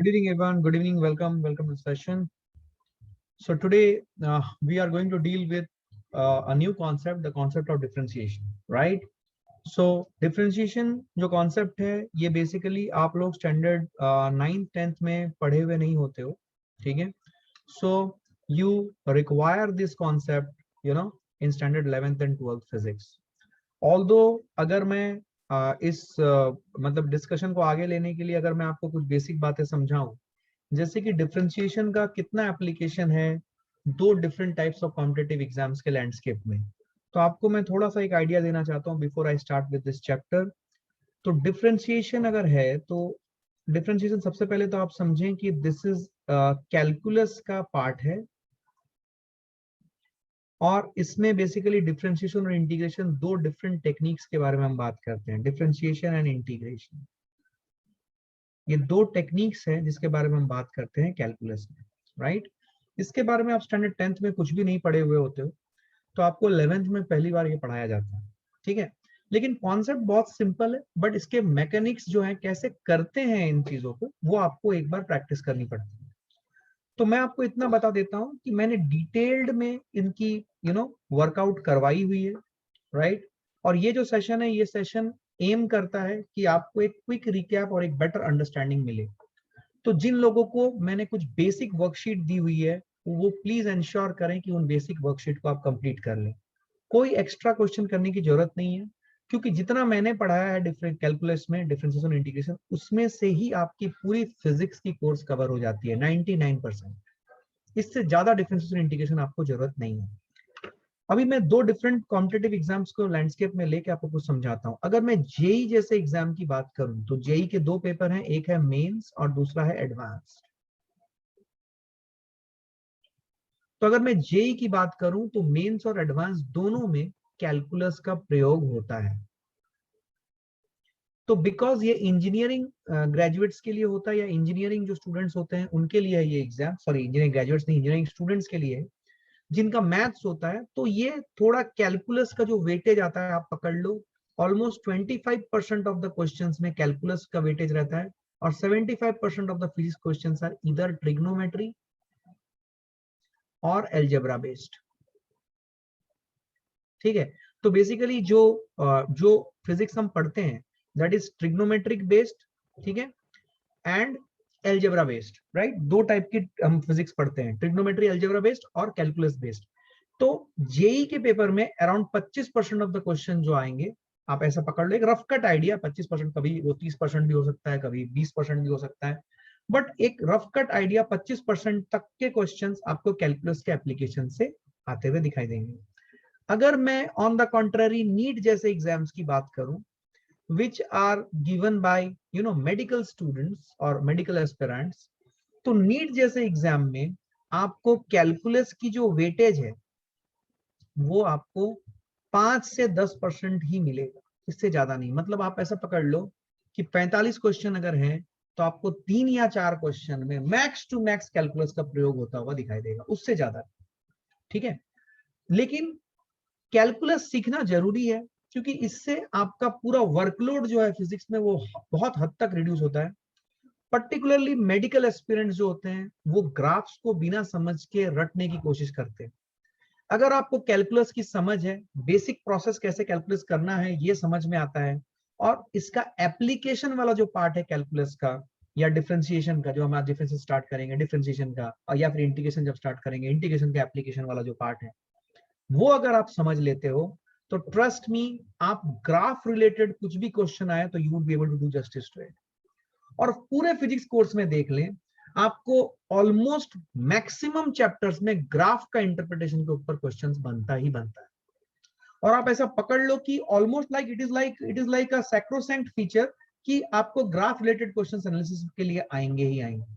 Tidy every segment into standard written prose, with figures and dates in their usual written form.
Good evening, everyone. Good evening. Welcome to the session. So today we are going to deal with a new concept, the concept of differentiation, right? So differentiation जो concept है, ये basically आप लोग standard 9th 10th में पढ़े हुए नहीं होते हो, ठीक है? So you require this concept, in standard 11th and 12th physics. Although अगर मैं इस मतलब डिस्कशन को आगे लेने के लिए अगर मैं आपको कुछ बेसिक बातें समझाऊं, जैसे कि डिफरेंशिएशन का कितना एप्लीकेशन है दो different types of competitive exams के लैंडस्केप में, तो आपको मैं थोड़ा सा एक आइडिया देना चाहता हूं before I start with this chapter. तो डिफरेंशिएशन अगर है तो डिफरेंशिएशन सबसे पहले तो आप समझें कि दिस इज कैलकुलस का पार्ट है, और इसमें बेसिकली डिफरेंशिएशन और इंटीग्रेशन दो डिफरेंट टेक्निक्स के बारे में हम बात करते हैं, डिफरेंशिएशन एंड इंटीग्रेशन। ये दो टेक्निक्स हैं जिसके बारे में हम बात करते हैं कैलकुलस में, राइट? इसके बारे में आप स्टैंडर्ड 10th में कुछ भी नहीं पढ़े हुए होते हो, तो आपको 11th में पहली बार ये पढ़ाया जाता है, ठीक है? लेकिन कॉन्सेप्ट बहुत सिंपल है, बट इसके मैकेनिक्स जो है कैसे करते हैं इन चीजों को, वो आपको एक बार प्रैक्टिस करनी पड़ती है। तो मैं आपको इतना बता देता हूं कि मैंने डिटेल्ड में इनकी वर्कआउट करवाई हुई है, राइट? और ये जो सेशन है, ये सेशन एम करता है कि आपको एक क्विक रिकैप और एक बेटर अंडरस्टैंडिंग मिले। तो जिन लोगों को मैंने कुछ बेसिक वर्कशीट दी हुई है, वो प्लीज इंश्योर करें कि उन बेसिक वर्कशीट को आप कंप्लीट कर लें। कोई एक्स्ट्रा क्वेश्चन करने की जरूरत नहीं है, क्योंकि जितना मैंने पढ़ाया है डिफरेंट कैलकुलस में, डिफरेंशिएशन इंटीग्रेशन, उसमें से ही आपकी पूरी फिजिक्स की कोर्स कवर हो जाती है 99%। इससे ज्यादा डिफरेंशिएशन इंटीग्रेशन आपको जरूरत नहीं है। अभी मैं दो डिफरेंट कॉम्पिटिटिव एग्जाम्स को लैंडस्केप में लेके आपको कुछ समझाता हूं। अगर मैं जेई जैसे एग्जाम की बात करूं तो जेई के दो पेपर हैं, एक है मेंस और दूसरा है एडवांस्ड। तो अगर मैं जेई की बात करूं तो मेंस और एडवांस दोनों में कैलकुलस का प्रयोग होता है। तो बिकॉज ये इंजीनियरिंग ग्रेजुएट्स के लिए होता है, या इंजीनियरिंग जो स्टूडेंट्स होते हैं उनके लिए है ये एग्जाम, सॉरी इंजीनियरिंग ग्रेजुएट्स नहीं, इंजीनियरिंग स्टूडेंट्स के लिए, जिनका मैथ्स होता है, तो ये थोड़ा कैलकुलस का जो वेटेज आता है आप पकड़ लो, ऑलमोस्ट 25% ऑफ द क्वेश्चंस में कैलकुलस का वेटेज रहता है, और 75% of the physics questions are either trigonometry और एल्जेब्रा बेस्ड, ठीक है? तो बेसिकली जो फिजिक्स हम पढ़ते हैं दैट इज ट्रिग्नोमेट्रिक बेस्ड, ठीक है, एंड एल्जेब्रा बेस्ड, राइट? दो टाइप की हम फिजिक्स पढ़ते हैं, ट्रिग्नोमेट्री एल्जेब्रा बेस्ड और कैलकुलस बेस्ड। तो जेई के पेपर में अराउंड 25% ऑफ द क्वेश्चन जो आएंगे, आप ऐसा पकड़ लो, एक रफ कट आइडिया, 25%, कभी वो 30% भी हो सकता है, कभी 20% भी हो सकता है, बट एक रफ कट आइडिया 25% तक के क्वेश्चंस आपको कैलकुलस के एप्लीकेशन से आते हुए दिखाई देंगे। अगर मैं ऑन द कॉन्ट्ररी नीट जैसे एग्जाम्स की बात करूं, which are given by medical students और medical aspirants, तो नीट जैसे एग्जाम में आपको कैलकुलस की जो वेटेज है वो आपको 5 से 10% ही मिलेगा, इससे ज्यादा नहीं। मतलब आप ऐसा पकड़ लो कि 45 क्वेश्चन अगर हैं तो आपको 3 या 4 क्वेश्चन में मैक्स टू मैक्स कैलकुलस का प्रयोग होता हुआ दिखाई देगा, उससे ज्यादा, ठीक है? लेकिन कैलकुलस सीखना जरूरी है, क्योंकि इससे आपका पूरा वर्कलोड जो है फिजिक्स में वो बहुत हद तक रिड्यूस होता है। पर्टिकुलरली मेडिकल एस्पिरेंट्स जो होते हैं वो ग्राफ्स को बिना समझ के रटने की कोशिश करते हैं। अगर आपको कैलकुलस की समझ है, बेसिक प्रोसेस कैसे कैलकुलस करना है ये समझ में आता है, और इसका एप्लीकेशन वाला जो पार्ट है कैलकुलस का या डिफरेंशिएशन का, जो हम आज डिफरेंशिएशन स्टार्ट करेंगे डिफरेंशिएशन का, और या फिर इंटीग्रेशन जब स्टार्ट करेंगे इंटीग्रेशन का एप्लीकेशन वाला जो पार्ट है, वो अगर आप समझ लेते हो तो ट्रस्ट मी, आप ग्राफ रिलेटेड कुछ भी क्वेश्चन आए तो you would be able to do justice to it. और पूरे फिजिक्स कोर्स में देख लें, आपको ऑलमोस्ट मैक्सिमम चैप्टर्स में ग्राफ का इंटरप्रिटेशन के ऊपर क्वेश्चंस बनता ही बनता है। और आप ऐसा पकड़ लो कि almost like it is like a sacrosanct feature कि आपको ग्राफ रिलेटेड क्वेश्चंस एनालिसिस के लिए आएंगे ही आएंगे।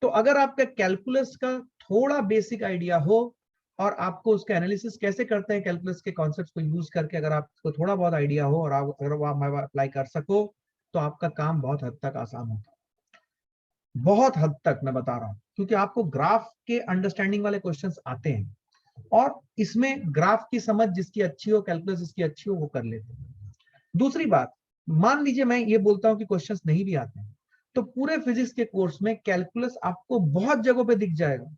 तो अगर आपका कैलकुलस का थोड़ा बेसिक आइडिया हो और आपको उसका एनालिसिस कैसे करते हैं कैलकुलस के कॉन्सेप्ट्स को यूज करके, अगर आपको थोड़ा बहुत आइडिया हो और अगर वो आप अप्लाई कर सको, तो आपका काम बहुत हद तक आसान होता है, बहुत हद तक मैं बता रहा हूं, क्योंकि आपको ग्राफ के अंडरस्टैंडिंग वाले क्वेश्चंस आते हैं, और इसमें ग्राफ की समझ जिसकी अच्छी हो, कैलकुलस जिसकी अच्छी हो, वो कर लेते हैं। दूसरी बात, मान लीजिए मैं ये बोलता हूं कि क्वेश्चंस नहीं भी आते हैं, तो पूरे फिजिक्स के कोर्स में कैलकुलस आपको बहुत जगहों पे दिख जाएगा।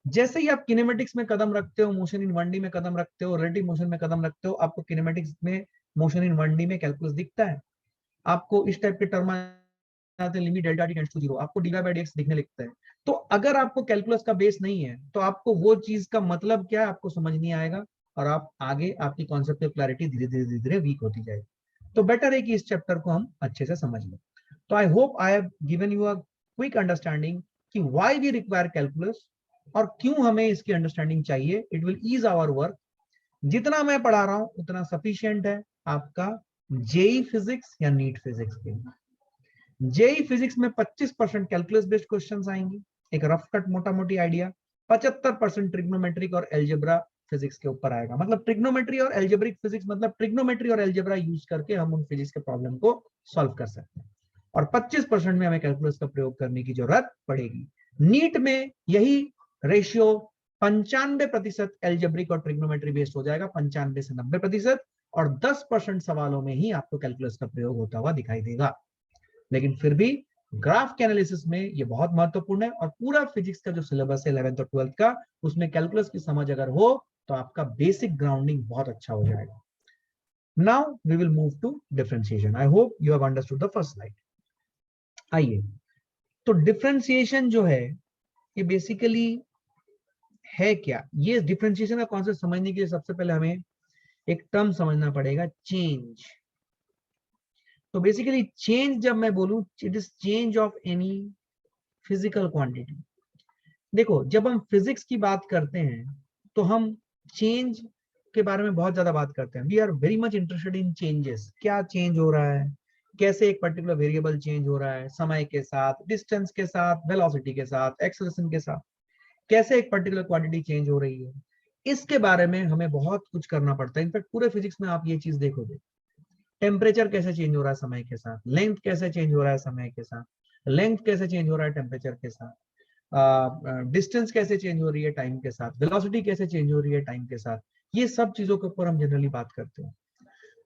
जैसे ही आप किनेमेटिक्स में कदम रखते हो, मोशन इन 1D में कदम रखते हो, रिलेटिव मोशन में कदम रखते हो, आपको किनेमेटिक्स में मोशन इन 1D में कैलकुलस दिखता है। आपको इस टाइप के टर्म आते हैं, limit delta t tends to 0, आपको dy बाय dx दिखने लगता है। तो अगर आपको कैलकुलस का बेस नहीं है तो आपको वो चीज का मतलब क्या है आपको समझ नहीं आएगा, और आप आगे आपकी कॉन्सेप्ट क्लैरिटी धीरे धीरे धीरे धीरे वीक होती जाएगी। तो बेटर है कि इस चैप्टर को हम अच्छे से समझ लें। तो I hope I have given you a quick understanding कि व्हाई वी रिक्वायर कैलकुलस और क्यों हमें इसकी अंडरस्टैंडिंग चाहिए। It will ease our work. जितना मैं पढ़ा रहा हूं उतना सफिशिएंट है आपका जेई फिजिक्स या नीट फिजिक्स के लिए। जेई फिजिक्स में 25% कैलकुलस बेस्ड क्वेश्चंस आएंगे, एक रफ कट मोटा मोटी आइडिया। 75% ट्रिग्नोमेट्रिक और एल्जेब्रा फिजिक्स के ऊपर आएगा। मतलब ट्रिग्नोमेट्री और एल्जेब्रिक फिजिक्स, मतलब ट्रिग्नोमेट्री और एल्जेब्रा यूज करके हम उन फिजिक्स के प्रॉब्लम को सॉल्व कर सकते हैं। और 25% में हमें कैलकुलस का प्रयोग करने की जरूरत पड़ेगी। नीट में यही रेशियो 95% एल्जेब्रिक और ट्रिग्नोमेट्री बेस्ड हो जाएगा, 95 से 90%, और 10% सवालों में ही आपको कैलकुलस का प्रयोग होता हुआ दिखाई देगा। लेकिन फिर भी ग्राफ के एनालिसिस में ये बहुत महत्वपूर्ण है, और पूरा फिजिक्स का जो सिलेबस है 11th और 12th का, उसमें कैलकुलस की समझ अगर हो तो आपका बेसिक ग्राउंडिंग बहुत अच्छा हो जाएगा। Now we will move to differentiation. I hope you have understood the first slide. आइए, तो डिफरेंशिएशन जो है ये बेसिकली है क्या। ये डिफरेंशिएशन का कॉन्सेप्ट समझने के लिए सबसे पहले हमें एक टर्म समझना पड़ेगा, चेंज। तो बेसिकली चेंज जब मैं बोलूं, it is change of any physical quantity. देखो, जब हम फिजिक्स की बात करते हैं तो हम चेंज के बारे में बहुत ज्यादा बात करते हैं। We are very much interested in changes. क्या चेंज हो रहा है, कैसे एक पर्टिकुलर वेरिएबल चेंज हो रहा है समय के साथ, डिस्टेंस के साथ, वेलोसिटी के साथ, एक्सेलरेशन के साथ, कैसे एक पर्टिकुलर क्वांटिटी चेंज हो रही है। इसके बारे में हमें बहुत कुछ करना पड़ता है। इनफैक्ट पूरे फिजिक्स में आप ये चीज देखोगे, टेम्परेचर कैसे चेंज हो रहा है समय के साथ, लेंथ कैसे चेंज हो रहा है समय के साथ, लेंथ कैसे चेंज हो रहा है टेम्परेचर के साथ, डिस्टेंस कैसे चेंज हो रही है टाइम के साथ, वेलोसिटी कैसे चेंज हो रही है टाइम के साथ। ये सब चीजों के ऊपर हम जनरली बात करते हैं।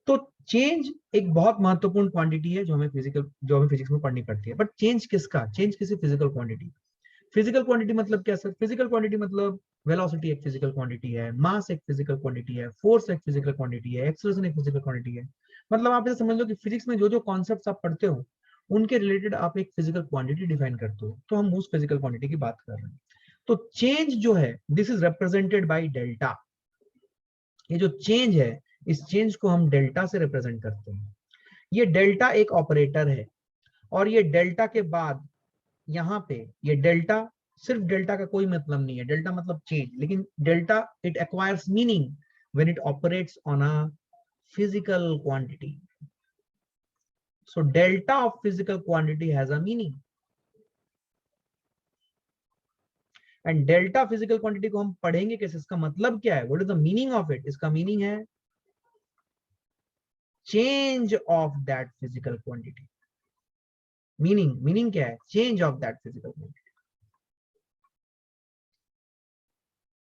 तो चेंज एक बहुत महत्वपूर्ण क्वांटिटी है जो हमें फिजिक्स में पढ़नी पड़ती है। बट चेंज किसका, चेंज किसी फिजिकल क्वांटिटी। फिजिकल क्वांटिटी मतलब क्या सर? फिजिकल क्वांटिटी मतलब वेलोसिटी एक फिजिकल क्वांटिटी है, मास एक फिजिकल क्वांटिटी है, फोर्स एक फिजिकल क्वांटिटी है, एक्सेलरेशन एक फिजिकल क्वांटिटी है। मतलब आप ऐसे समझ लो कि फिजिक्स में जो जो कॉन्सेप्ट्स आप पढ़ते हो उनके रिलेटेड आप एक फिजिकल क्वांटिटी डिफाइन करते हो, तो हम उस फिजिकल क्वांटिटी की बात कर रहे हैं। तो चेंज जो है, this is represented by delta. ये जो चेंज है, इस चेंज को हम डेल्टा से रिप्रेजेंट करते हैं। ये डेल्टा एक ऑपरेटर है, और ये डेल्टा के बाद यहाँ पे ये डेल्टा, सिर्फ डेल्टा का कोई मतलब नहीं है, डेल्टा मतलब चेंज, लेकिन delta it acquires meaning when it operates on a physical quantity. So delta of physical quantity has a meaning, and delta physical quantity को हम पढ़ेंगे कैसे, इसका मतलब क्या है, what is the meaning of it. इसका मीनिंग है change of that physical quantity. Meaning क्या है, change of that physical quantity.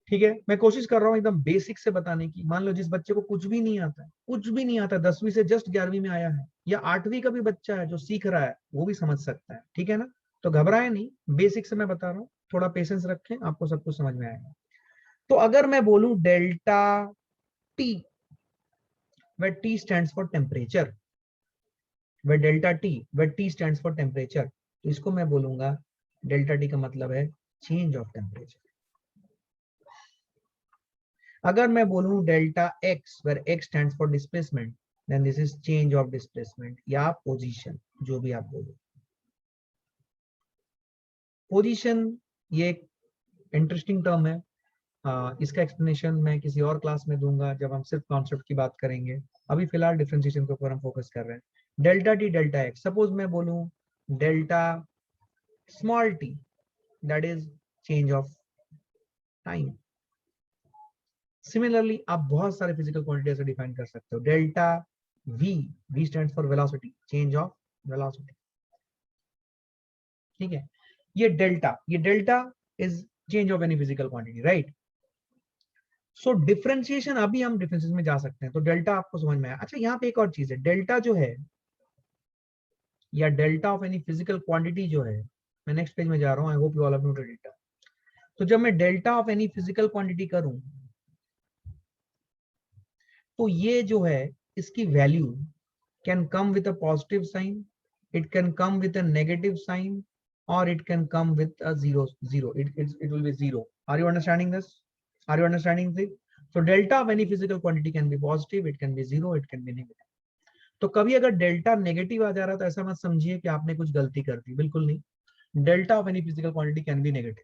ठीक है, मैं कोशिश कर रहा हूं एकदम बेसिक से बताने की। मान लो जिस बच्चे को कुछ भी नहीं आता है, कुछ भी नहीं आता, 10वीं से जस्ट 11वीं में आया है, या 8वीं का भी बच्चा है जो सीख रहा है, वो भी समझ सकता है। ठीक है ना, तो घबराए नहीं, बेसिक से मैं बता रहा हूँ, थोड़ा पेशेंस रखें, आपको सब कुछ समझ में आएगा। तो अगर मैं बोलूं delta T, where T stands for temperature, where delta T, where T stands for temperature, तो इसको मैं बोलूंगा डेल्टा टी का मतलब है चेंज ऑफ टेम्परेचर। अगर मैं बोलूं delta x, where x stands for displacement, then this is change of displacement या पोजीशन, जो भी आप बोलो। पोजीशन ये एक इंटरेस्टिंग टर्म है। इसका एक्सप्लेनेशन मैं किसी और क्लास में दूंगा जब हम सिर्फ कॉन्सेप्ट की बात करेंगे। अभी फिलहाल डिफरेंशिएशन के ऊपर हम फोकस कर रहे हैं। Delta T delta x, suppose मैं बोलूं delta small T, that is change of time. Similarly आप बहुत सारे फिजिकल क्वांटिटी ऐसे डिफाइन कर सकते हो। Delta v, v stands for velocity, change of velocity. ठीक है, ये delta is change of any physical quantity, right. So differentiation, अभी हम डिफरेंशिएशन में जा सकते हैं। तो डेल्टा आपको समझ में आया। अच्छा, यहाँ पे एक और चीज है, डेल्टा जो है या delta of any physical quantity जो है, मैं नेक्स्ट पेज में जा रहा हूँ, I hope you all have noted it. तो जब मैं delta of any physical quantity करूं, तो ये जो है इसकी value can come with a positive sign, it can come with a negative sign, और it can come with a zero. It will be zero. Are you understanding this? Are you understanding this? So delta of any physical quantity can be positive, it can be zero, it can be negative. तो कभी अगर delta negative आ जा रहा है तो ऐसा मत समझिए कि आपने कुछ गलती कर दी, बिल्कुल नहीं। Delta of any physical quantity can be negative.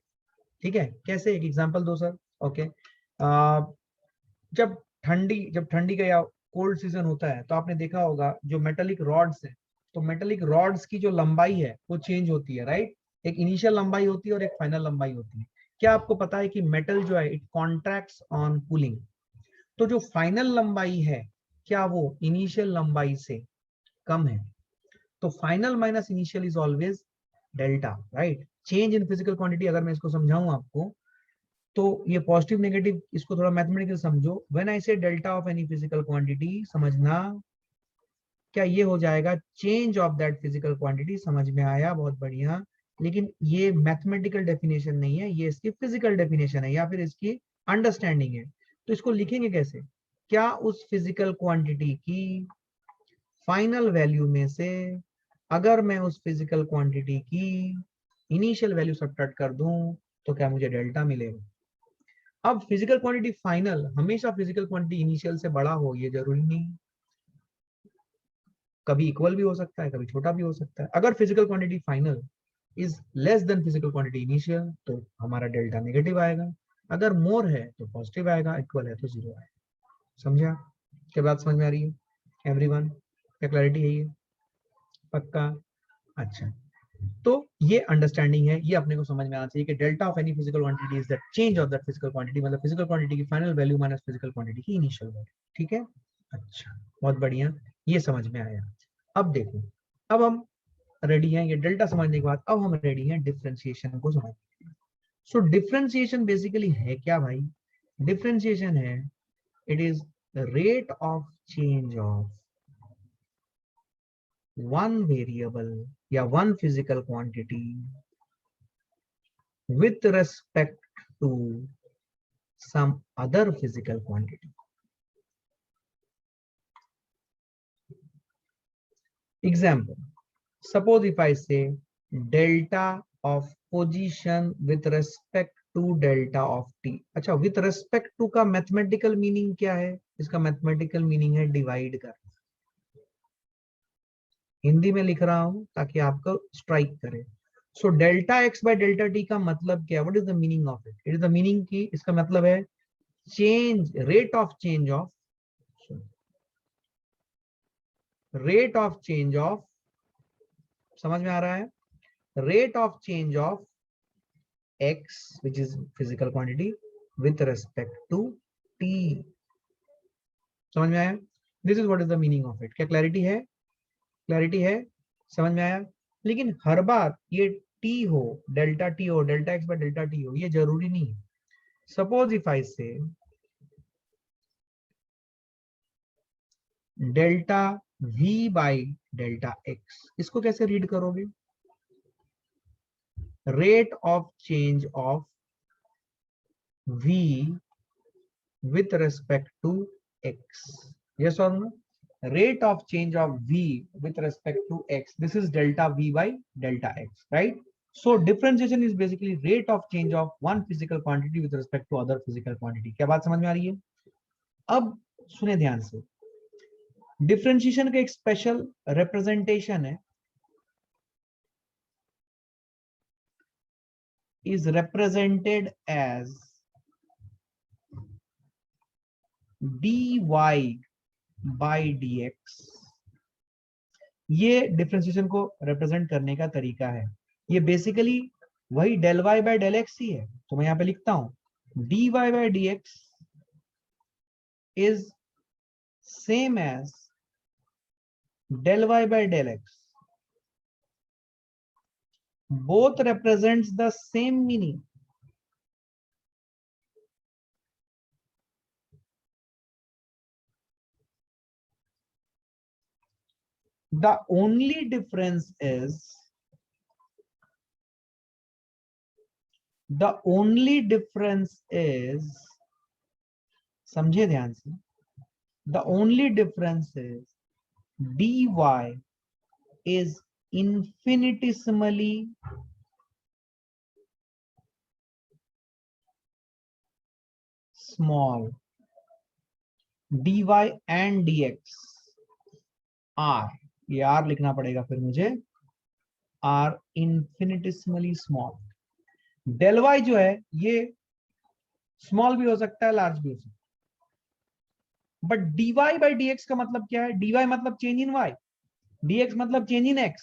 ठीक है, कैसे? एक एग्जांपल दो सर। ओके, जब ठंडी का या कोल्ड सीजन होता है तो आपने देखा होगा जो मेटेलिक रॉड्स है, तो मेटेलिक रॉड्स की जो लंबाई है वो चेंज होती है, राइट? एक इनिशियल लंबाई होती है और एक फाइनल लंबाई होती है। क्या आपको पता है कि मेटल जो है इट कॉन्ट्रैक्ट्स ऑन कूलिंग? तो जो फाइनल लंबाई है क्या वो इनिशियल लंबाई से कम है? तो final minus initial is always delta, right? Change in physical quantity अगर मैं इसको समझाऊं आपको, तो ये पॉजिटिव नेगेटिव इसको थोड़ा मैथमेटिकल समझो। व्हेन आई से delta of any physical quantity, समझना क्या ये हो जाएगा change of that physical quantity. समझ में आया? बहुत बढ़िया। लेकिन ये मैथमेटिकल डेफिनेशन नहीं है, ये इसकी फिजिकल डेफिनेशन है या फिर इसकी अंडरस्टैंडिंग है। तो इसको लिखेंगे कैसे? क्या उस फिजिकल क्वांटिटी की फाइनल वैल्यू में से अगर मैं उस फिजिकल क्वांटिटी की इनिशियल वैल्यू सब्ट्रैक्ट कर दूं तो क्या मुझे डेल्टा मिलेगा? अब फिजिकल क्वांटिटी फाइनल हमेशा फिजिकल क्वांटिटी इनिशियल से बड़ा हो ये जरूरी नहीं, कभी इक्वल भी हो सकता है, कभी छोटा भी हो सकता है। अगर physical quantity final is less than physical quantity initial तो हमारा डेल्टा नेगेटिव आएगा, अगर मोर है तो पॉजिटिव आएगा, इक्वल है तो जीरो आएगा। समझा? क्या बात समझ में आ रही है एवरीवन? क्या क्लैरिटी है ये? पक्का? अच्छा, तो ये अंडरस्टैंडिंग है, ये अपने को समझ में आना चाहिए कि delta of any physical quantity is the change of that physical quantity, मतलब फिजिकल क्वांटिटी की final value minus physical quantity की इनिशियल वैल्यू। ठीक है, अच्छा, बहुत बढ़िया, ये समझ में आया। अब देखो, अब हम रेडी हैं ये डेल्टा समझने के बाद, अब हम रेडी हैं डिफरेंशिएशन को समझने। सो डिफरेंशिएशन बेसिकली है क्या भाई? डिफरेंशिएशन है, it is the rate of change of one variable या one physical quantity with respect to some other physical quantity. Example, suppose if I say delta of position with respect to delta of t. अच्छा, with respect to का mathematical meaning क्या है? इसका mathematical meaning है divide कर। हिंदी में लिख रहा हूं ताकि आपको स्ट्राइक करे। So delta x by delta T का मतलब क्या? What is the meaning of it? It is the meaning की इसका मतलब है change, rate of change of, rate of change of, समझ में आ रहा है? Rate of change of x which is physical quantity with respect to t। समझ में आया? This is what is the meaning of it. क्या क्लैरिटी है? Clarity है? समझ में आया? लेकिन हर बार ये t हो, डेल्टा t हो, delta x by delta t हो, ये जरूरी नहीं है। सपोज इफ आई से delta v by delta x, इसको कैसे रीड करोगे? Rate of change of v with respect to x, yes or no? Rate of change of v with respect to x, this is delta v by delta x, right? So differentiation is basically rate of change of one physical quantity with respect to other physical quantity। क्या बात समझ में आ रही है? अब सुने ध्यान से, डिफरेंशिएशन का एक स्पेशल रिप्रेजेंटेशन है, is represented as dy by dx। ये डिफरेंशिएशन को रिप्रेजेंट करने का तरीका है। ये बेसिकली वही del y by del x ही है। तो मैं यहाँ पे लिखता हूं dy by dx is same as del y by del x, both represents the same meaning। the only difference is समझे ध्यान से, the only difference is dy is infinitesimally small. dy and dx are, ये r लिखना पड़ेगा फिर मुझे, are infinitesimally small. del y जो है ये स्मॉल भी हो सकता है, लार्ज भी हो सकता है, बट dy by dx का मतलब क्या है? dy मतलब चेंज इन y, dx मतलब चेंज इन x.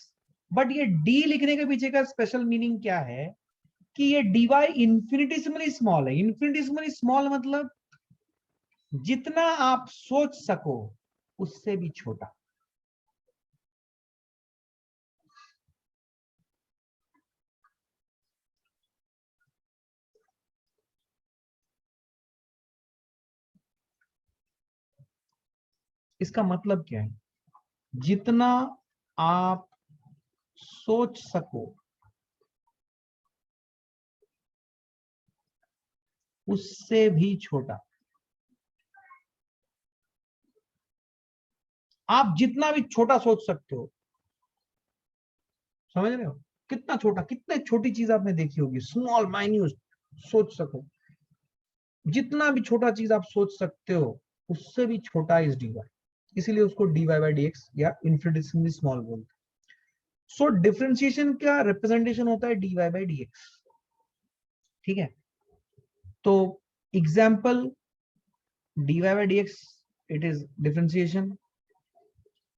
बट ये d लिखने के पीछे का स्पेशल मीनिंग क्या है कि ये dy इन्फिनिटिसिमली स्मॉल है. इन्फिनिटिसिमली स्मॉल मतलब जितना आप सोच सको उससे भी छोटा. इसका मतलब क्या है? जितना आप सोच सको उससे भी छोटा. आप जितना भी छोटा सोच सकते हो, समझ रहे हो? कितना छोटा, कितने छोटी चीज आपने देखी होगी, स्मॉल माइन्यूट सोच सको, जितना भी छोटा चीज आप सोच सकते हो उससे भी छोटा इस dy, इसीलिए उसको dy by dx या इन्फिनिटिसिमली स्मॉल बोलते हैं. सो डिफरेंशिएशन का रिप्रेजेंटेशन होता है dy by dx. ठीक है, तो example dy by dx it is differentiation,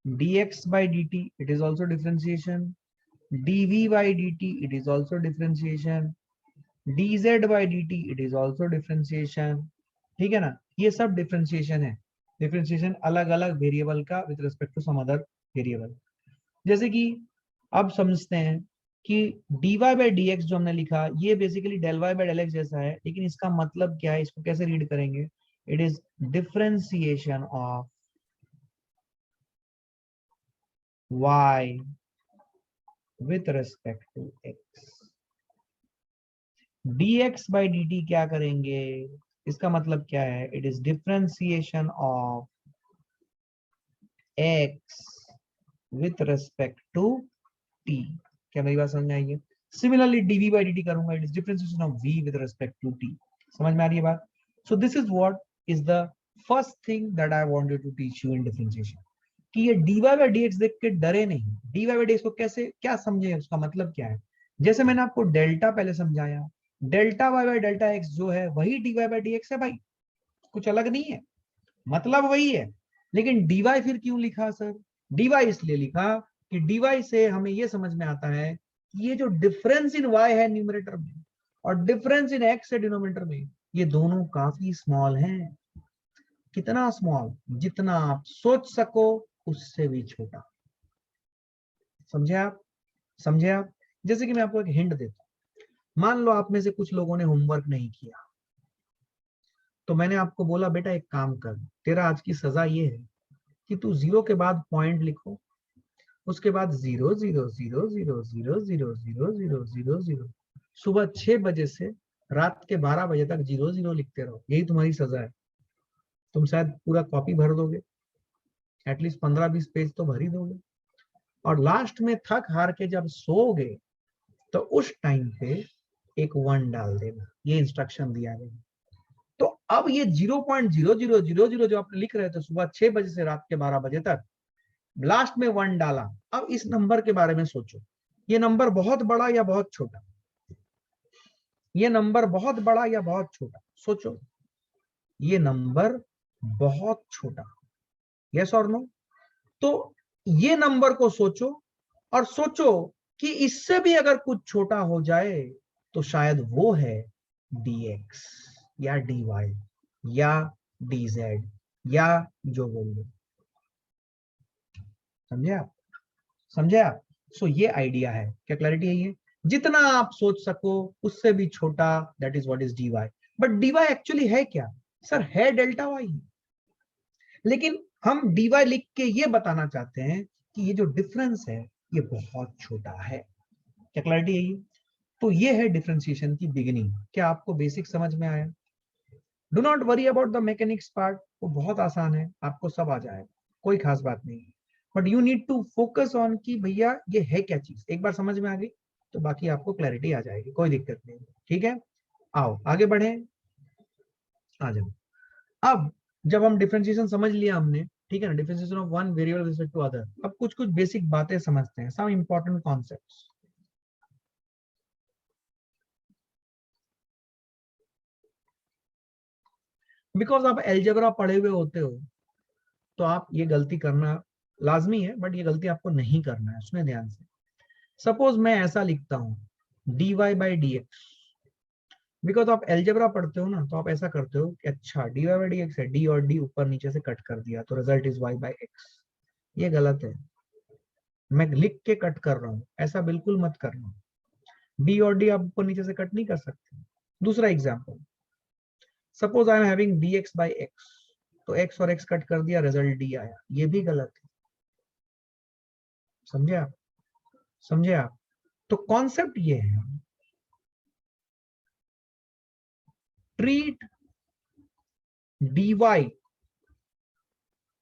dx by dt it is also differentiation, dv by dt it is also differentiation, dz by dt it is also differentiation. ठीक है ना, ये सब differentiation है. Differentiation अलग अलग वेरिएबल का with respect to some other variable. जैसे कि अब समझते हैं कि dy by dx जो हमने लिखा ये basically del y by del x जैसा है, लेकिन इसका मतलब क्या है, इसको कैसे रीड करेंगे? It is differentiation of y with respect to x. dx by dt क्या करेंगे? इसका मतलब क्या है? It is differentiation of x with respect to t. क्या मेरी बात समझ में आई है? सिमिलरली dv by dt करूंगा, it is differentiation of v with respect to t. समझ में आ रही है बात? So this is what is the first thing that I wanted to teach you in differentiation. कि ये dy by dx देख के डरे नहीं. dy by dx को कैसे क्या समझे, उसका मतलब क्या है? जैसे मैंने आपको डेल्टा पहले समझाया, delta y by delta x जो है वही dy by dx है भाई, कुछ अलग नहीं है, मतलब वही है. लेकिन dy फिर क्यों लिखा सर? dy इसलिए लिखा कि dy से हमें ये समझ में आता है कि ये जो डिफरेंस इन y है न्यूमरेटर में और डिफरेंस इन x है डिनोमिनेटर में, ये दोनों काफी स्मॉल हैं. कितना स्मॉल? जितना आप सोच सको उससे भी छोटा. समझे आप? समझे आप? जैसे कि मैं आपको एक हिंट देता हूं. मान लो आप में से कुछ लोगों ने होमवर्क नहीं किया, तो मैंने आपको बोला बेटा एक काम कर, तेरा आज की सजा ये है कि तू 0 के बाद पॉइंट लिखो, उसके बाद 0 0 0 0 0 0 0 0 0 0, सुबह 6 बजे से रात के 12 बजे तक 0 0 लिखते रहो. यही तुम्हारी सजा है. तुम शायद पूरा कॉपी भर दोगे, एटलीस्ट 15-20 पेज तो भर ही दोगे, और लास्ट में थक हार के जब सोओगे तो उस टाइम पे एक 1 डाल देना. ये इंस्ट्रक्शन दिया गया. तो अब ये 0.0000 जो आप लिख रहे थे सुबह 6 बजे से रात के 12 बजे तक, लास्ट में 1 डाला. अब इस नंबर के बारे में सोचो, ये नंबर बहुत बड़ा या बहुत छोटा? ये नंबर बहुत बड़ा या बहुत छोटा? सोचो. ये नंबर बहुत छोटा. यस और नो? तो ये नंबर को सोचो और सोचो कि इससे भी अगर कुछ छोटा हो जाए तो शायद वो है dx या dy या dz या जो बोलो. समझे आप? समझे आप? सो ये आइडिया है. क्या क्लैरिटी है? ये जितना आप सोच सको उससे भी छोटा, that is what is dy. But dy actually है क्या सर? है डेल्टा y. लेकिन हम dy लिख के ये बताना चाहते हैं कि ये जो डिफरेंस है ये बहुत छोटा है। क्या क्लैरिटी है ये? तो ये है डिफरेंशिएशन की बिगिनिंग। क्या आपको बेसिक समझ में आया? Do not worry about the mechanics part, वो बहुत आसान है, आपको सब आ जाएगा, कोई खास बात नहीं है। But you need to focus on कि भैया ये है क्या चीज। एक बार समझ में आ गई तो बाकी आपको क्लैरिटी आ जाएगी, कोई दिक्कत नहीं। ठीक है, आओ आगे बढ़े, आ जाओ। अब जब हम डिफरेंशिएशन समझ लिया हमने, ठीक है ना, differentiation of one variable with respect to other, अब कुछ कुछ बेसिक बातें समझते हैं, सम इंपॉर्टेंट कॉन्सेप्ट्स। बिकॉज आप अलजेब्रा पढ़े हुए होते हो तो आप ये गलती करना लाजमी है, बट ये गलती आपको नहीं करना है, उसमें ध्यान से। सपोज मैं ऐसा लिखता हूं dy by d x, because आप एल्जेब्रा पढ़ते हो ना, तो आप ऐसा करते हो कि अच्छा dy बाई डी एक्स है, डी और डी ऊपर नीचे से कट कर दिया तो result is y by x. ये गलत है, मैं लिख के कट कर रहा हूं, ऐसा बिल्कुल मत करना। डी और डी आप ऊपर नीचे से कट नहीं कर सकते। दूसरा example, suppose I am having dx by x, तो x और x कट कर दिया, रिजल्ट d आया, ये भी गलत है। समझे आप? समझे आप? तो कॉन्सेप्ट ये है, treat dy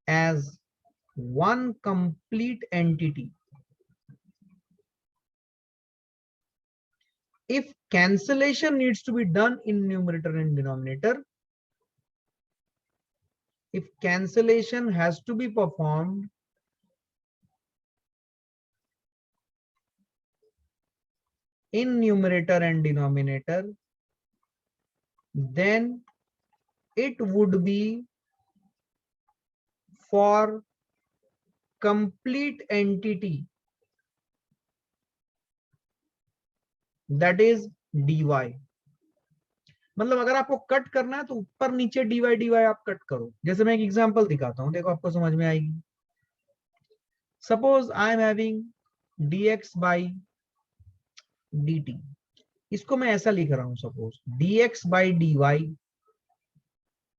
as one complete entity. If cancellation needs to be done in numerator and denominator, if cancellation has to be performed in numerator and denominator, then it would be for complete entity, that is dy. मतलब अगर आपको cut करना है तो ऊपर नीचे dy आप cut करो। जैसे मैं एक एग्जांपल दिखाता हूं, देखो आपको समझ में आएगी। Suppose I am having dx by dt, इसको मैं ऐसा लिख रहा हूं, suppose dx by dy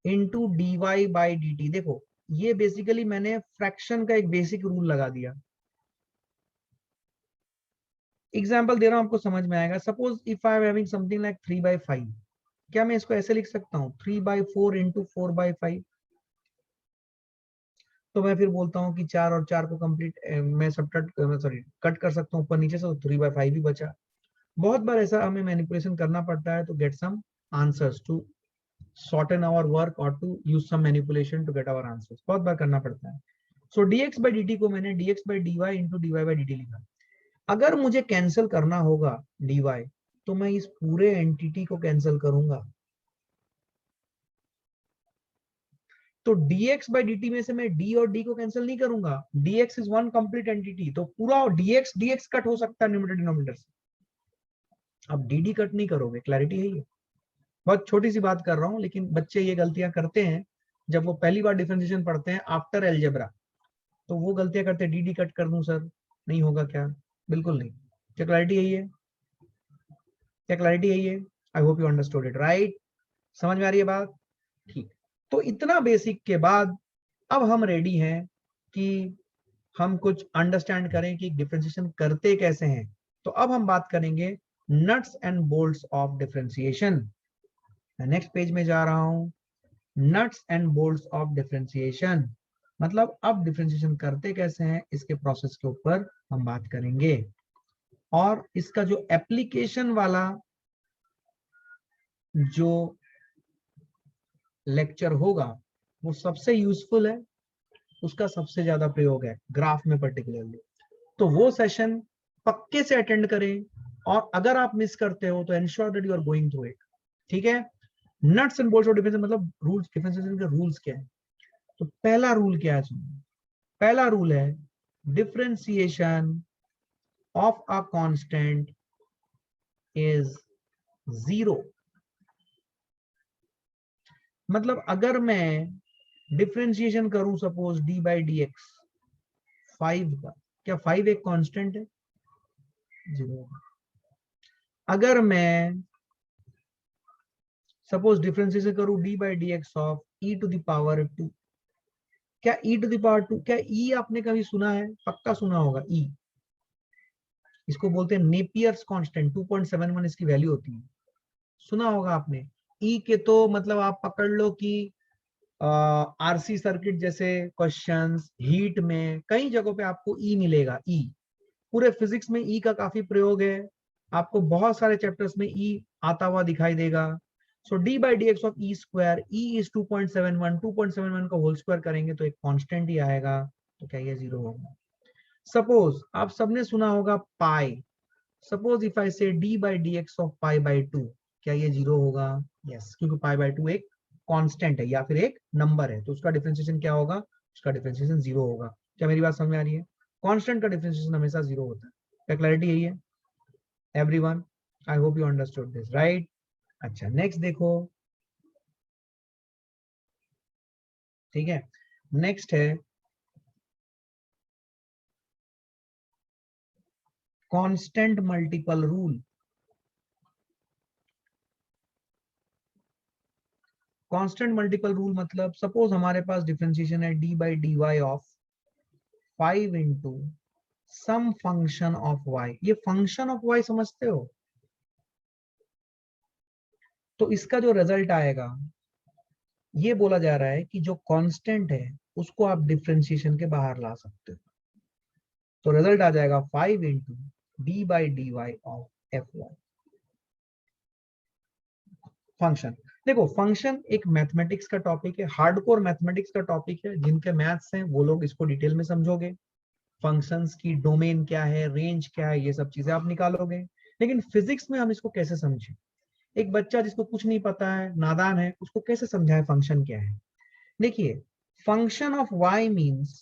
into dy by dt। देखो ये बेसिकली मैंने फ्रैक्शन का एक बेसिक रूल लगा दिया। एग्जाम्पल दे रहा हूं, आपको समझ में आएगा। Suppose if I am having something like 3/5, क्या मैं इसको ऐसे लिख सकता हूँ 3/4 इंटू 4/5? तो मैं फिर बोलता हूँ कि 4 और 4 को कंप्लीट मैं सबट्रैक्ट सॉरी कट कर सकता हूँ ऊपर नीचे से, तो 3/5 ही बचा। बहुत बार ऐसा हमें मैनिपुलेशन करना पड़ता है to get some answers, to shorten our work or to use some manipulation to get our answers, बहुत बार करना पड़ता है। So dx by dt को मैंने dx by dy into dy by dt लिखा। अगर मुझे कैंसिल करना होगा dy, तो मैं इस पूरे एंटिटी को कैंसिल करूंगा। तो dx by dt में से मैं d और d को कैंसिल नहीं करूंगा, dx is one complete entity, तो पूरा dx dx कट हो सकता है न्यूमरेटर डिनोमिनेटर से, अब dd कट नहीं करोगे। क्लैरिटी है ये? बहुत छोटी सी बात कर रहा हूं, लेकिन बच्चे ये गलतियां करते हैं जब वो पहली बार डिफरेंशिएशन पढ़ते हैं आफ्टर अलजेब्रा, तो वो गलतियां करते हैं, डी कट कर दूं सर, नहीं होगा क्या? बिल्कुल नहीं। क्या क्लैरिटी है ये? क्या क्लैरिटी है ये? आई hope you understood it, right? समझ में आ रही है बात? ठीक। तो इतना बेसिक के बाद अब हम रेडी हैं कि हम कुछ अंडरस्टैंड करें कि डिफरेंशिएशन करते कैसे हैं। तो अब हम बात करेंगे nuts and bolts of differentiation. मैं नेक्स्ट पेज में जा रहा हूं। Nuts and bolts of differentiation मतलब अब डिफरेंशिएशन करते कैसे हैं, इसके प्रोसेस के ऊपर हम बात करेंगे। और इसका जो एप्लीकेशन वाला जो लेक्चर होगा वो सबसे यूजफुल है, उसका सबसे ज्यादा प्रयोग है ग्राफ में पर्टिकुलरली। तो वो सेशन पक्के से अटेंड करें, और अगर आप मिस करते हो तो ensure that you are going through it. ठीक है? Nuts and bolts of differentiation मतलब रूल्स, डिफरेंशिएशन के रूल्स क्या है। तो पहला रूल क्या है सुनिए, पहला रूल है differentiation of a constant is 0। मतलब अगर मैं डिफरेंशिएशन करूं suppose D by d x 5 का, क्या 5 एक कांस्टेंट है? 0। अगर मैं सपोज डिफरेंशिएशन करूं d by d x of e to the power 2, क्या e टू द पावर 2, क्या e आपने कभी सुना है? पक्का सुना होगा e। इसको बोलते हैं नेपियर्स कांस्टेंट, 2.71 इसकी वैल्यू होती है, सुना होगा आपने। ई के तो मतलब आप पकड़ लो कि आरसी सर्किट जैसे क्वेश्चंस, हीट में कई जगहों पे आपको ई मिलेगा। ई पूरे फिजिक्स में ई का काफी प्रयोग है, आपको बहुत सारे चैप्टर्स में ई आता हुआ दिखाई देगा। So d by d x of e square, e is 2.71, 2.71 का होल स्क्वायर करेंगे तो एक कांस्टेंट ही आएगा, तो क्या ये जीरो होगा? सपोज आप सबने सुना होगा पाई, सपोज इफ आई से D by d x of pi by 2, क्या ये जीरो होगा? यस, क्योंकि पाई बाई 2 एक कांस्टेंट है या फिर एक नंबर है, तो उसका डिफरेंशिएशन क्या होगा? उसका डिफरेंशिएशन जीरो होगा। क्या मेरी बात समझ में आ रही है? कांस्टेंट का डिफरेंशिएशन हमेशा जीरो होता है। क्या क्लैरिटी यही है everyone? I hope you understood this, right? अच्छा, नेक्स्ट देखो, ठीक है, नेक्स्ट है constant multiple rule. Constant multiple rule मतलब सपोज हमारे पास डिफरेंशिएशन है d by d y of 5 into some function of y। ये फंक्शन ऑफ y समझते हो? तो इसका जो रिजल्ट आएगा, ये बोला जा रहा है कि जो कांस्टेंट है उसको आप डिफरेंशिएशन के बाहर ला सकते हो, तो रिजल्ट आ जाएगा 5 into d by d y of f y. Function, देखो फंक्शन एक मैथमेटिक्स का टॉपिक है, हार्डकोर मैथमेटिक्स का टॉपिक है, जिनके मैथ्स हैं वो लोग इसको डिटेल में समझोगे। फंक्शंस की डोमेन क्या है, रेंज क्या है, ये सब चीजें आप निकालोगे। लेकिन फिजिक्स में हम इसको कैसे समझें? एक बच्चा जिसको कुछ नहीं पता है, नादान है, उसको कैसे समझाए फंक्शन क्या है? देखिए, function of y means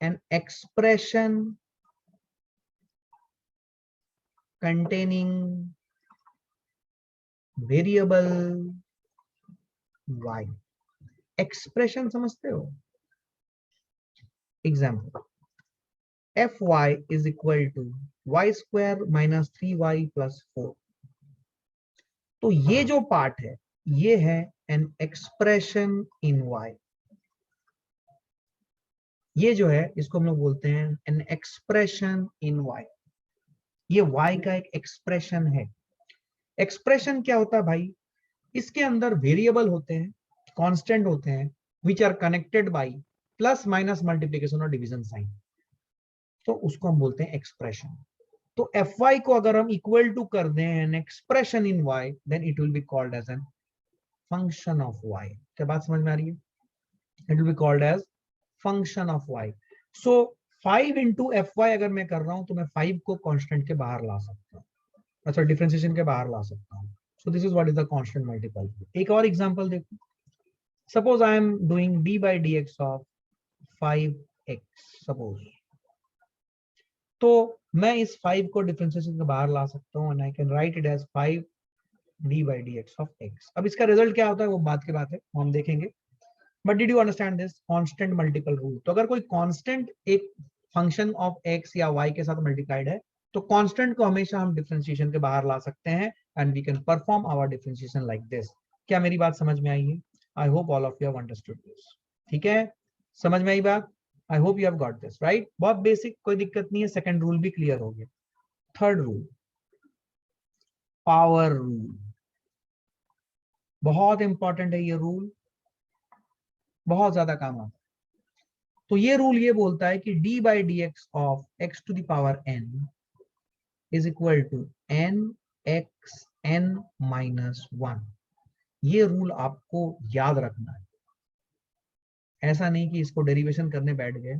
an expression containing variable y। Expression समझते हो? Example, fy is equal to y square minus 3y plus 4। तो ये जो पार्ट है, ये है एन एक्सप्रेशन इन y। ये जो है इसको हम लोग बोलते हैं एन एक्सप्रेशन इन y। ये y का एक एक्सप्रेशन है। एक्सप्रेशन क्या होता है भाई? इसके अंदर वेरिएबल होते हैं, कांस्टेंट होते हैं, which are connected by plus minus multiplication और डिवीजन साइन, तो उसको हम बोलते हैं एक्सप्रेशन। तो fy को अगर हम इक्वल टू कर दें an expression in y, then it will be called as an function of y। क्या बात समझ में आ रही है? It will be called as function of y। सो 5 इंटू fy अगर मैं कर रहा हूं तो मैं 5 को कांस्टेंट के बाहर ला सकता हूं, अच्छा डिफरेंशिएशन के बाहर ला सकता हूं। सो this is what is the constant multiple. एक और एग्जांपल देखो, suppose I am doing d by dx of 5x suppose, तो मैं इस 5 को डिफरेंशिएशन के बाहर ला सकता हूं and I can write it as 5 d by dx of x। अब इसका रिजल्ट क्या होता है वो बात की बात है, वो हम देखेंगे। But did you understand this constant multiple rule? तो अगर कोई कांस्टेंट एक फंक्शन ऑफ x या y के साथ मल्टीप्लाइड है, तो कांस्टेंट को हमेशा हम डिफरेंशिएशन के बाहर ला सकते हैं and we can perform our differentiation like this. क्या मेरी बात समझ में आई है? I hope all of you have understood this. ठीक है, समझ में आई बात? I hope you have got this, right? बहुत बेसिक, कोई दिक्कत नहीं है। सेकंड रूल भी क्लियर हो गया। थर्ड रूल, पावर रूल, बहुत इंपॉर्टेंट है ये रूल, बहुत ज्यादा काम आता है। तो ये रूल ये बोलता है कि d by d x of x to the power n is equal to n x n minus 1। ये रूल आपको याद रखना है, ऐसा नहीं कि इसको डेरिवेशन करने बैठ गए,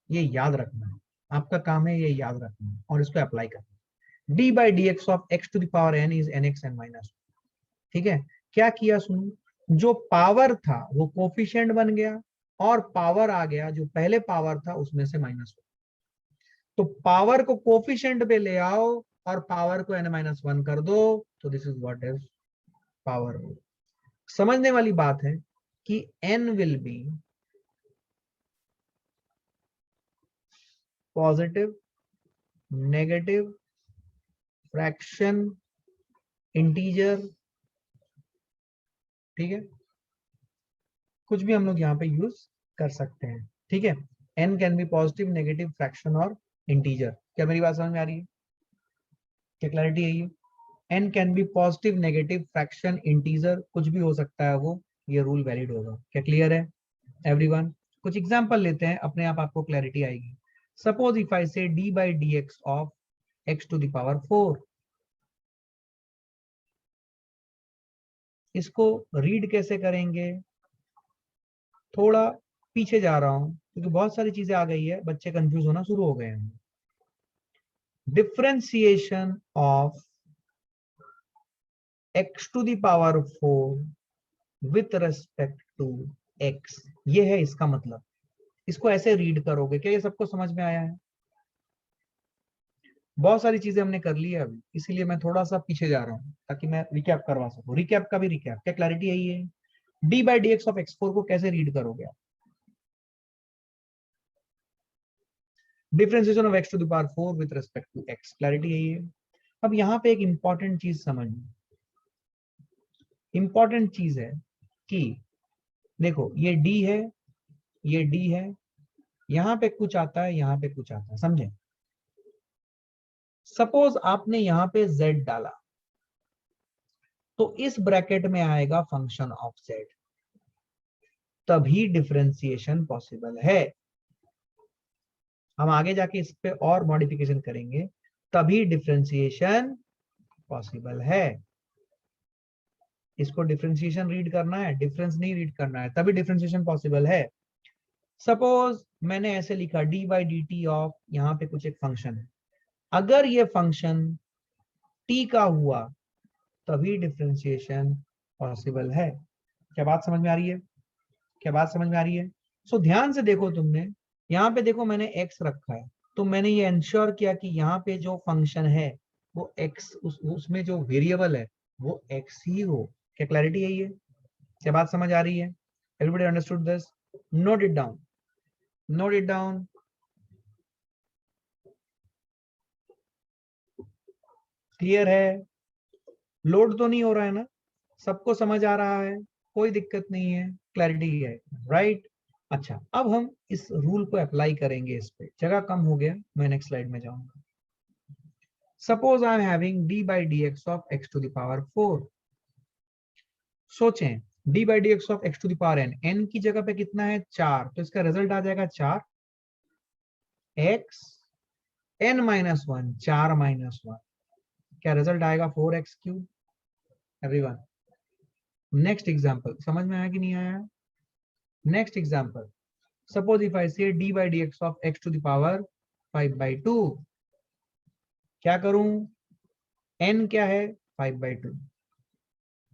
ये याद रखना है। आपका काम है ये याद रखना है और इसको अप्लाई करना है। d by d x of x to the power n is n x n minus. ठीक है, क्या किया सुनो, जो पावर था वो कोफिशिएंट बन गया और पावर आ गया जो पहले पावर था उसमें से माइनस। तो पावर को कोफिशिएंट पे ले आओ और पावर को n-1 कर दो, तो this is what is power rule. समझने वाली बात है कि n will be positive, negative, fraction, integer. ठीक है, कुछ भी हम लोग यहाँ पे यूज कर सकते हैं, ठीक है। n can be positive, negative, fraction और इंटीजर। क्या मेरी बात समझ में आ रही है? क्या क्लैरिटी है ये? n can be positive, negative, fraction, integer, कुछ भी हो सकता है वो, ये रूल वैलिड होगा। क्या क्लियर है एवरीवन? कुछ एग्जांपल लेते हैं, अपने आप आपको क्लैरिटी आएगी। सपोज इफ आई से d by dx of x to the power 4, इसको रीड कैसे करेंगे? थोड़ा पीछे जा रहा हूं क्योंकि बहुत सारी चीजें आ गई है, बच्चे कंफ्यूज होना शुरू हो गए हैं। Differentiation of x to the power 4 with respect to x, ये है इसका मतलब। इसको ऐसे रीड करोगे। क्या ये सबको समझ में आया है? बहुत सारी चीजें हमने कर ली है अभी, इसीलिए मैं थोड़ा सा पीछे जा रहा हूं ताकि मैं रिकैप करवा सकूं। रिकैप का भी रिकैप। क्या क्लैरिटी है ये? d by dx of x4 को कैसे रीड करोगे आप? Differentiation of x to the power 4 with respect to x, clarity है ये? अब यहाँ पे एक इंपॉर्टेंट चीज समझिए। इंपॉर्टेंट चीज है कि देखो ये d है, ये d है, यहां पे कुछ आता है, यहां पे कुछ आता है, समझे? सपोज आपने यहां पे z डाला तो इस ब्रैकेट में आएगा फंक्शन ऑफ z, तभी डिफरेंशिएशन पॉसिबल है। हम आगे जाके इस पे और मॉडिफिकेशन करेंगे, तभी डिफरेंशिएशन पॉसिबल है। इसको डिफरेंशिएशन रीड करना है, डिफरेंस नहीं रीड करना है, तभी डिफरेंशिएशन पॉसिबल है। सपोज मैंने ऐसे लिखा D by D T of, यहाँ पे कुछ एक फंक्शन है, अगर ये फंक्शन t का हुआ तभी डिफरेंशिएशन पॉसिबल है। क्या बात समझ में आ रही है? क्या बात समझ में आ रही है? सो ध्यान से देखो, तुमने यहाँ पे देखो मैंने x रखा है, तो मैंने ये इंश्योर किया कि यहाँ पे जो फंक्शन है वो x, उसमें जो वेरिएबल है वो x ही हो। क्या क्लैरिटी है ये? क्या बात समझ आ रही है? Everybody understood this? Note it down, note it down. Clear है? लोड तो नहीं हो रहा है ना? सबको समझ आ रहा है? कोई दिक्कत नहीं है? क्लैरिटी है, राइट? अच्छा, अब हम इस रूल को अप्लाई करेंगे। इस पे जगह कम हो गया, मैं नेक्स्ट स्लाइड में जाऊंगा। Suppose I am having d by dx of x to the power 4। सोचें, d by dx of x to the power n, n की जगह पे कितना है? 4, तो इसका रिजल्ट आ जाएगा 4 x n minus 1, 4 minus 1, क्या रिजल्ट आएगा? 4x cube. Everyone, next example समझ में आया कि नहीं आया? Next example, suppose if I से d by dx of x to the power 5/2, क्या करूं? n क्या है? 5/2,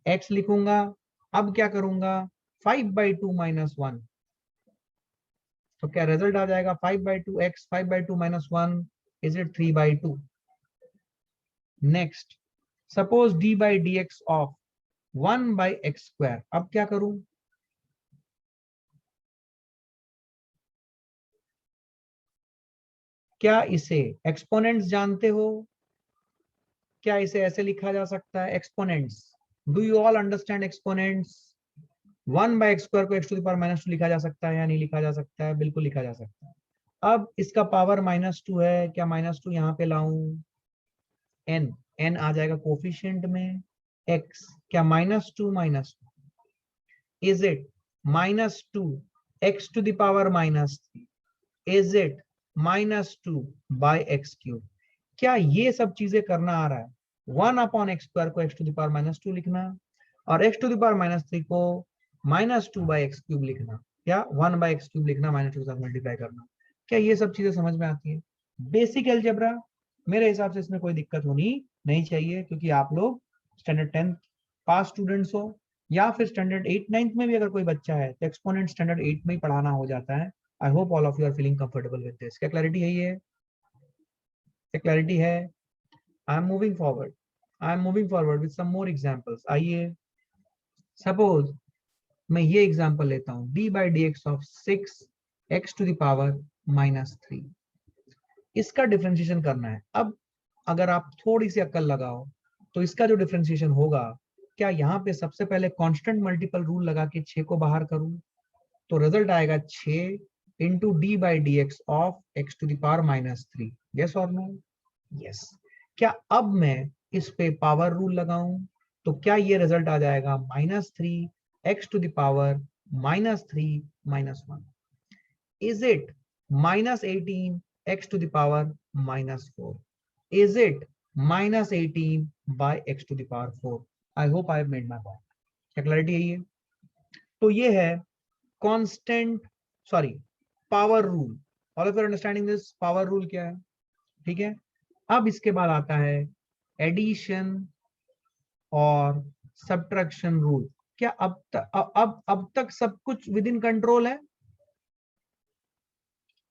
x लिखूंगा। अब क्या करूंगा? 5/2 minus 1, तो क्या रिजल्ट आ जाएगा? 5/2 x, 5/2 minus 1, is it 3/2? Next, suppose d by dx of 1/x², अब क्या करूं? क्या इसे एक्सपोनेंट्स जानते हो? क्या इसे ऐसे लिखा जा सकता है? Exponents, do you all understand exponents? 1/x² को x to the power -2 लिखा जा सकता है या नहीं लिखा जा सकता है? बिल्कुल लिखा जा सकता है। अब इसका पावर -2 है, क्या -2 यहाँ पे लाऊं? n, n आ जाएगा कोफिशिएंट में, x क्या -2 is it -2 x to the power -3, is it -2 by x³? क्या ये सब चीजें करना आ रहा है? 1/x² को x to the power -2 लिखना और x to the power -3 को -2 by x³ लिखना, या 1/x³ लिखना, -2 के साथ मल्टीप्लाई करना। क्या ये सब चीजें समझ में आती है? Basic algebra. मेरे हिसाब से इसमें कोई दिक्कत होनी नहीं चाहिए, क्योंकि आप लोग स्टैंडर्ड 10th पास स्टूडेंट्स हो, या फिर स्टैंडर्ड 8 9th में भी अगर कोई बच्चा है तो एक्सपोनेंट स्टैंडर्ड 8 में ही पढ़ाना हो जाता है। I hope all of you are feeling comfortable with this. क्या क्लैरिटी है ये? क्या क्लैरिटी है? I am moving forward, I am moving forward with some more examples. आइए, सपोज मैं ये एग्जांपल लेता हूं, d by dx of 6x to the power -3, इसका डिफरेंशिएशन करना है। अब अगर आप थोड़ी सी अक्ल लगाओ तो इसका जो डिफरेंशिएशन होगा, क्या यहाँ पे सबसे पहले कांस्टेंट मल्टीपल रूल लगा के 6 को बाहर करूं, तो रिजल्ट आएगा 6 into d by d x of x to the power -3। Yes और नो? यस। क्या अब मैं इस पे पावर रूल लगाऊं तो क्या ये रिजल्ट आ जाएगा -3 x to the power -3 -1। Is it -18 x to the power -4? Is it -18 by x to the power 4? I hope I have made my point. क्या क्लैरिटी है ये? तो ये है constant sorry power rule. All of you understanding this? Power rule क्या है? ठीक है। अब इसके बाद आता है एडिशन और सब्ट्रैक्शन रूल। क्या अब तक सब कुछ विद इन कंट्रोल है?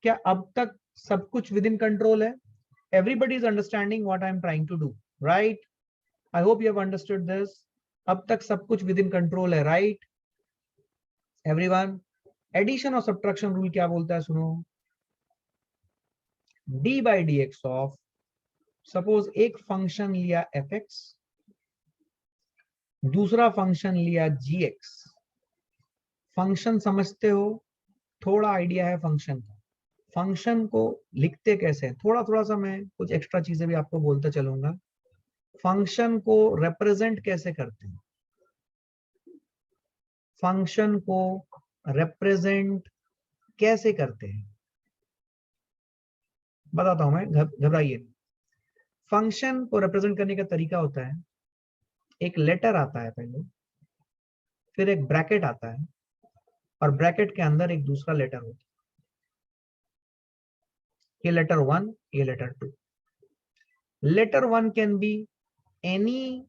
क्या अब तक सब कुछ विद इन कंट्रोल है? Everybody is understanding what I am trying to do, right? I hope you have understood this. अब तक सब कुछ within control है, right? Everyone. Addition और subtraction rule क्या बोलता है? सुनो। d by dx of suppose एक फंक्शन लिया fx, दूसरा फंक्शन लिया gx। फंक्शन समझते हो? थोड़ा आइडिया है फंक्शन का। फंक्शन को लिखते कैसे? थोड़ा थोड़ा सा मैं कुछ एक्स्ट्रा चीजें भी आपको बोलता चलूंगा। फंक्शन को रिप्रेजेंट कैसे करते हैं? फंक्शन को रिप्रेजेंट कैसे करते हैं बताता हूं मैं, घबराइए। फंक्शन को रिप्रेजेंट करने का तरीका होता है, एक लेटर आता है पहले, फिर एक ब्रैकेट आता है, और ब्रैकेट के अंदर एक दूसरा लेटर होता है। ये लेटर 1, ये letter 2। Letter 1 can be any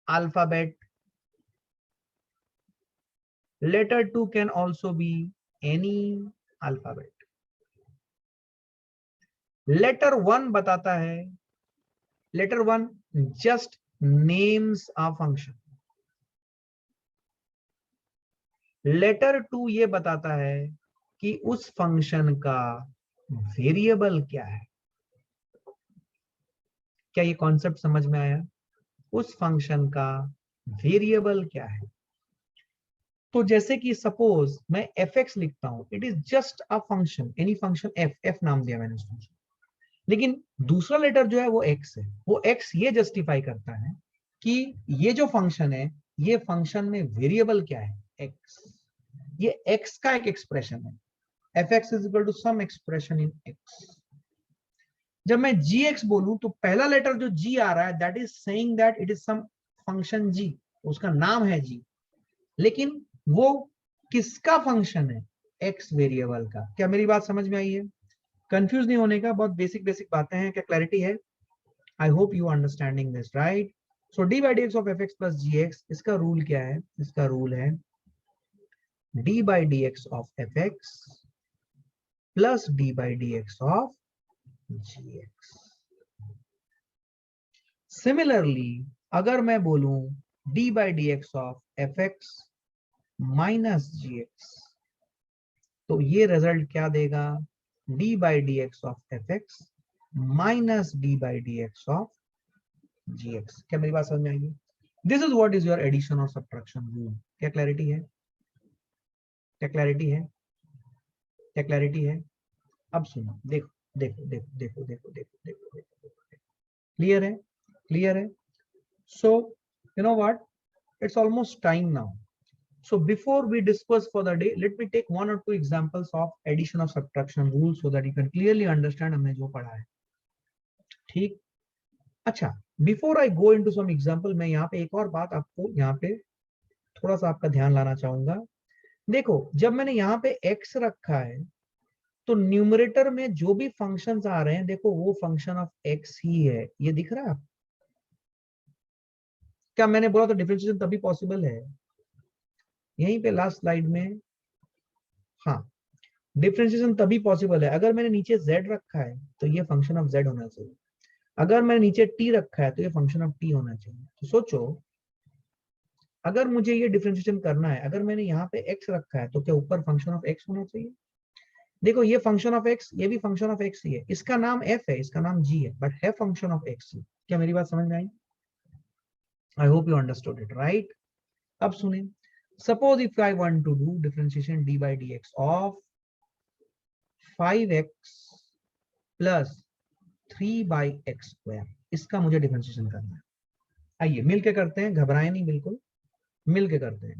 alphabet, letter 2 can also be any alphabet. letter 1 बताता है, letter 1 just names a function. letter 2 ये बताता है कि उस फंक्शन का वेरिएबल क्या है। क्या ये कॉन्सेप्ट समझ में आया? उस फंक्शन का वेरिएबल क्या है। तो जैसे कि सपोज मैं fx लिखता हूं, it is just a function, any function f नाम दिया मैंने उस फंक्शन, लेकिन दूसरा लेटर जो है वो x है। वो x ये जस्टिफाई करता है कि ये जो फंक्शन है, ये फंक्शन में वेरिएबल क्या है, x। ये x का एक एक्सप्रेशन है, fx is equal to some expression in x। जब मैं gx बोलूं तो पहला लेटर जो g आ रहा है, that is saying that it is some function g, उसका नाम है g, लेकिन वो किसका फंक्शन है, x वेरिएबल का। क्या मेरी बात समझ में आई है? कंफ्यूज नहीं होने का, बहुत बेसिक बेसिक बातें हैं। क्या क्लैरिटी है? I hope you understanding this, right? So d by d x of f x plus g x, इसका रूल क्या है? इसका रूल है d by d x of f x plus d by d x of g x. Similarly अगर मैं बोलूं d by d x of f x minus g x, तो ये रिजल्ट क्या देगा? D by d x of f x minus D by d x of g x. क्या मेरी बात समझ में आएगी? This is what is your addition और सब्ट्रैक्शन रूल। क्या क्लैरिटी है? क्या क्लैरिटी है? क्या क्लैरिटी है? अब सुनो, देखो देखो देखो देखो देखो देखो देखो देखो, क्लियर है? क्लियर है? So you know what, it's almost time now. So before we discuss for the day, let me take one or two examples of addition or subtraction rules so that you can clearly understand हमने जो पढ़ा है। ठीक? अच्छा, before I go into some example, मैं यहाँ पे एक और बात आपको यहाँ पे थोड़ा सा आपका ध्यान लाना चाहूंगा। देखो, जब मैंने यहाँ पे x रखा है, तो न्यूमरेटर में जो भी फंक्शंस आ रहे हैं, देखो वो फंक्शन ऑफ x ही है। ये दिख रहा है आपको? क्या मैंने बोला तो डिफरेंशिएशन तभी पॉसिबल है, यहीं पे लास्ट स्लाइड में। हाँ, डिफरेंशिएशन तभी पॉसिबल है अगर मैंने नीचे z रखा है तो ये फंक्शन ऑफ z होना चाहिए, अगर मैंने नीचे t रखा है तो ये फंक्शन ऑफ t होना चाहिए। तो सोचो, अगर मुझे ये डिफरेंशिएशन करना है, अगर मैंने यहाँ पे x रखा है तो क्या ऊपर फंक्शन ऑफ x होना चाहिए? देखो, ये फंक्शन ऑफ x, ये भी फंक्शन ऑफ x ही है, इसका नाम f है, इसका नाम g है, बट है फंक्शन ऑफ x। क्या मेरी बात समझ में आई? I hope you understood it, right? अब सुने, Suppose if I want to do differentiation d by dx of 5x plus 3 by x square, इसका मुझे डिफरेंशिएशन करना है। आइए मिलके करते हैं, घबराएं नहीं, बिल्कुल मिलके करते हैं।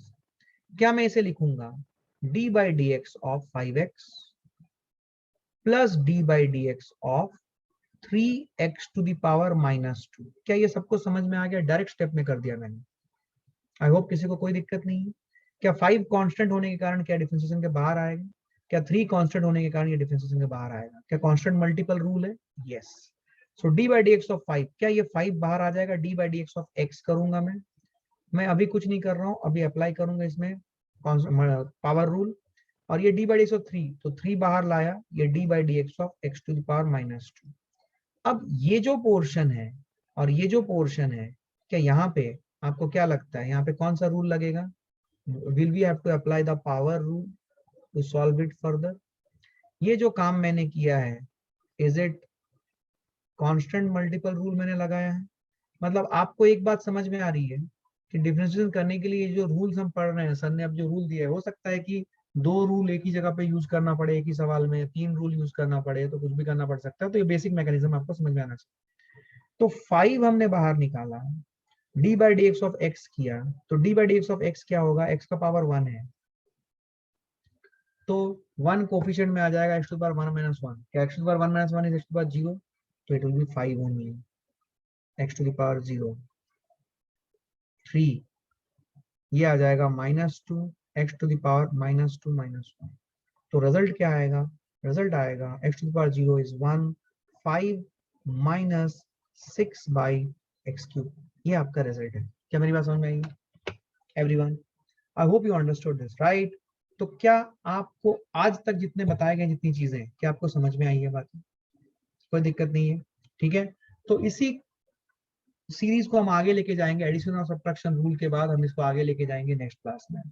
क्या मैं इसे लिखूंगा d by dx of 5x plus d by dx of 3x to the power -2। क्या ये सबको समझ में आ गया? डायरेक्ट स्टेप में कर दिया मैंने। आई होप किसी को कोई दिक्कत नहीं है। क्या 5 कांस्टेंट होने के कारण क्या डिफरेंशिएशन के बाहर आएगा? क्या 3 कांस्टेंट होने के कारण ये डिफरेंशिएशन के बाहर आएगा? क्या कांस्टेंट मल्टीपल रूल है? Yes. So d by dx of 5, क्या ये 5 बाहर आ जाएगा? d by dx of x करूंगा मैं अभी कुछ नहीं कर रहा हूं, अभी अप्लाई करूंगा इसमें पावर रूल। और ये d by dx of 3, तो 3 बाहर लाया, ये d by dx of x to the power -2। अब ये जो पोर्शन है और ये जो पोर्शन है, क्या यहाँ पे आपको क्या लगता है यहाँ पे कौन सा रूल लगेगा? Will we have to apply the power rule to solve it further? ये जो काम मैंने किया है, is it constant multiple rule मैंने लगाया है? मतलब आपको एक बात समझ में आ रही है कि डिफरेंशिएशन करने के लिए जो रूल्स हम पढ़ रहे हैं, सर ने अब जो रूल दिया है, हो सकता है कि 2 रूल एक ही जगह पे यूज करना पड़े एक ही सवाल में, 3 रूल यूज करना पड़े, तो कुछ भी करना पड़ सकता है। तो ये बेसिक मैकेनिज्म आपको समझ में आना चाहिए। तो 5 हमने बाहर निकाला, d by dx of x किया, तो d by dx of x क्या होगा? x का पावर 1 है, तो 1 कोफिशिएंट में आ जाएगा x to the power 1 minus 1। क्या x to the power 1 minus 1 is x to the power 0? तो it will be 5 only, x to the power 0 3, ये आ जाएगा -2 x to the power -2 -1। तो रिजल्ट क्या आएगा? रिजल्ट आएगा x to the power 0 is 1, 5 minus 6 by x cube। ये आपका result है। क्या मेरी बात समझ में आई everyone? I hope you understood this, right? तो क्या आपको आज तक जितने बताए गए जितनी चीजें, क्या आपको समझ में आई है बात? कोई दिक्कत नहीं है, ठीक है? तो इसी सीरीज को हम आगे लेके जाएंगे, एडिशन और सब्ट्रैक्शन रूल के बाद हम इसको आगे लेके जाएंगे नेक्स्ट क्लास में।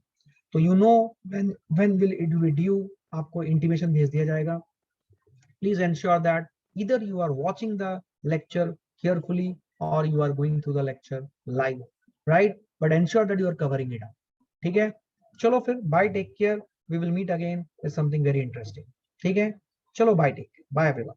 तो you know when will it be due, आपको इंटीमेशन भेज दिया जाएगा। Please ensure that either you are watching the lecture carefully or you are going through the lecture live, right? But ensure that you are covering it up, ठीक है? चलो फिर bye, take care, we will meet again with something very interesting, ठीक है? चलो bye, take, bye everyone.